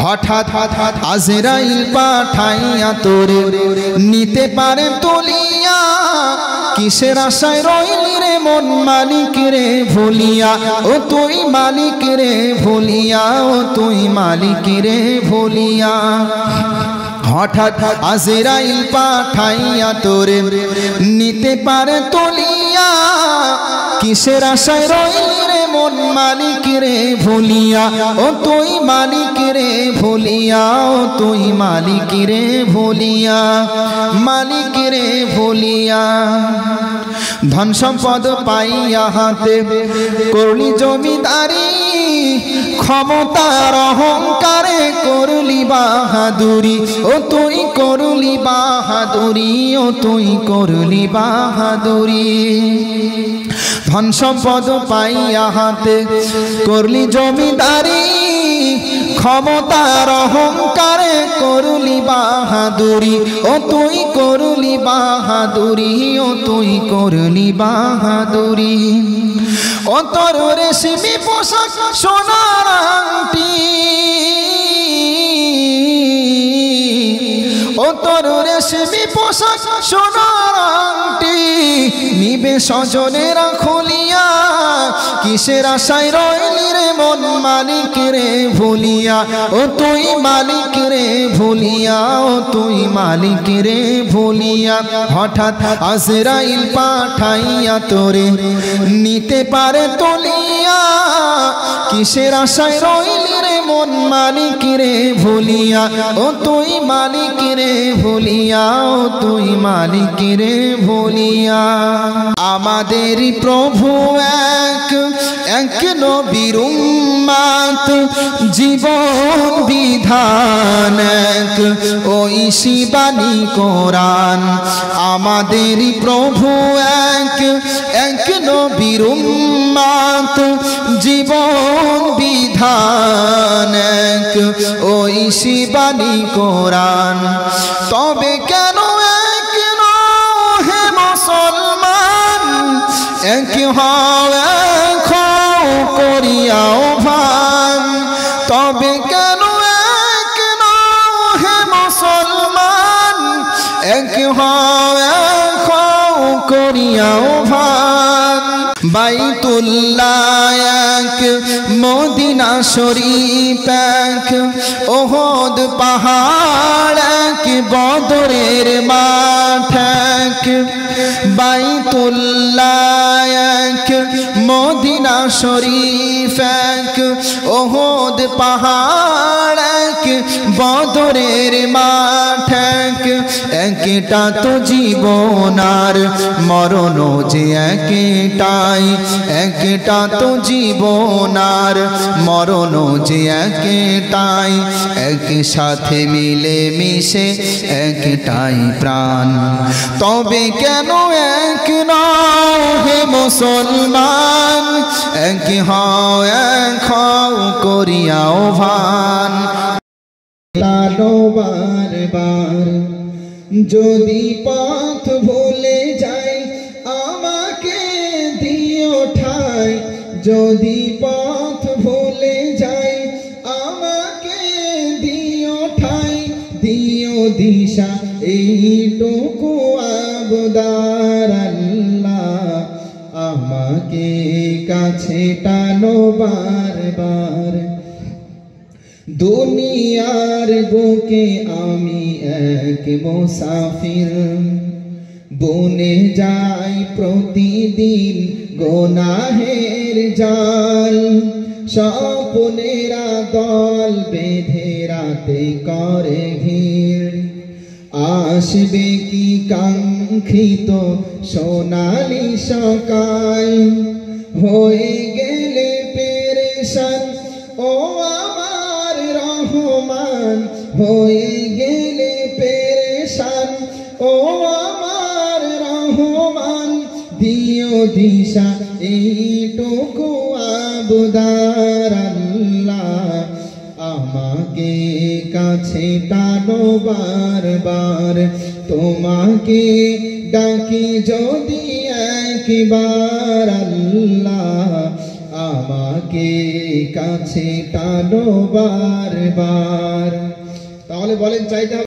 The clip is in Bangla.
হঠাৎ আজরাইল পাঠাইয়া তোরে নিতে পারে তুলিয়া কিসের আশায় রইলি রে মন মালিক রে ভুলিয়া ও তুই মালিক রে ভুলিয়া ও তুই মালিক রে ভুলিয়া হঠাৎ আজরাইল পাঠাইয়া তোরে নিতে পারে তুলিয়া কিসের আশায় রইলি রে মন মালিক রে ভুলিয়া ও তুই মালিক রে ভুলিয়া ও তুই মালিক রে ভুলিয়া মালিক রে ভুলিয়া ধন সম্পদ পাইয়া হাতে করলি জমিদারি ক্ষমতার অহংকারে করলি বাহাদুরি ও তুই করলি বাহাদুরি ও তুই করলি বাহাদুরি ধন সম্পদ পাইয়া হাতে করলি জমিদারি ক্ষমতার অহংকারে করলি বাহাদুরি ও তুই করলি বাহাদুরি ও তুই করলি বাহাদুরি ও তোর রেশমি পোশাক সোনার আংটি ও তোর রেশমি পোশাক সোনার আংটি নিবে স্বজনেরা খুলিয়া কিসের আশায় রইলি রে মন মালিক রে ভুলিয়া ও তুই মালিক রে ভুলিয়া ও তুই মালিক রে ভুলিয়া হঠাৎ আজরাইল পাঠাইয়া তোরে নিতে পারে তুলিয়া কিসের আশায় রইলি রে মন মালিক রে ভুলিয়া ও তুই মালিক রে ভুলিয়া ও তুই মালিক রে ভুলিয়া আমাদের প্রভু এক নবীর উম্মত জীবন বিধান এক ঐশী বাণী কোরআন আমাদের প্রভু এক নবীর উম্মত জীবন বিধান এক ঐশী বাণী কোরআন তবে কেন এক হে মুসলমান এক হও এক করিয়াও ভান তবে কেন এক হে মুসলমান এক হও এক করিয়াও ভান বাইতুল্লাহ এক মদিনা শরীফ এক ওহদ পাহাড় এক বদরের মাঠ এক বাইতুল্লাহ এক মদিনা শরীফ এক ওহদ পাহাড় এক বদরের মাঠ এক একটা তো জীবন আর মরণ যে একটাই একটা তো জীবন আর মরণ যে একটাই একসাথে মিলে মিশে একটাই প্রাণ তবে কেন এক নও হে মুসলমান এক হও এক হও করিয়াও ভান বারবার যদি পথ ভুলে যাই আমাকে দিও ঠাই যদি পথ ভুলে যাই আমাকে দিও ঠাই দিও দিশা এইটুকু আবদার আল্লাহ আমাকে কাছে টানো বারবার দুনিয়ার বুকে আমি এক মুসাফির বনে যাই প্রতিদিন গুনাহের জাল স্বপ্নেরা দল বেঁধে রাতে করে ভিড় আসবে কি কাঙ্ক্ষিত সোনালি সকাল হয়ে গেলে পেরেশান ও আমার রহমান হয়ে গেলে পেরেশান ও আমার রহমান দিও দিশা এইটুকু আবদার আল্লাহ আমাকে কাছে টানো বারবার তোমাকে ডাকি যদি একবার আল্লাহ আমাকে কাছে টানো বারবার। তাহলে বলেন চাইতে হবে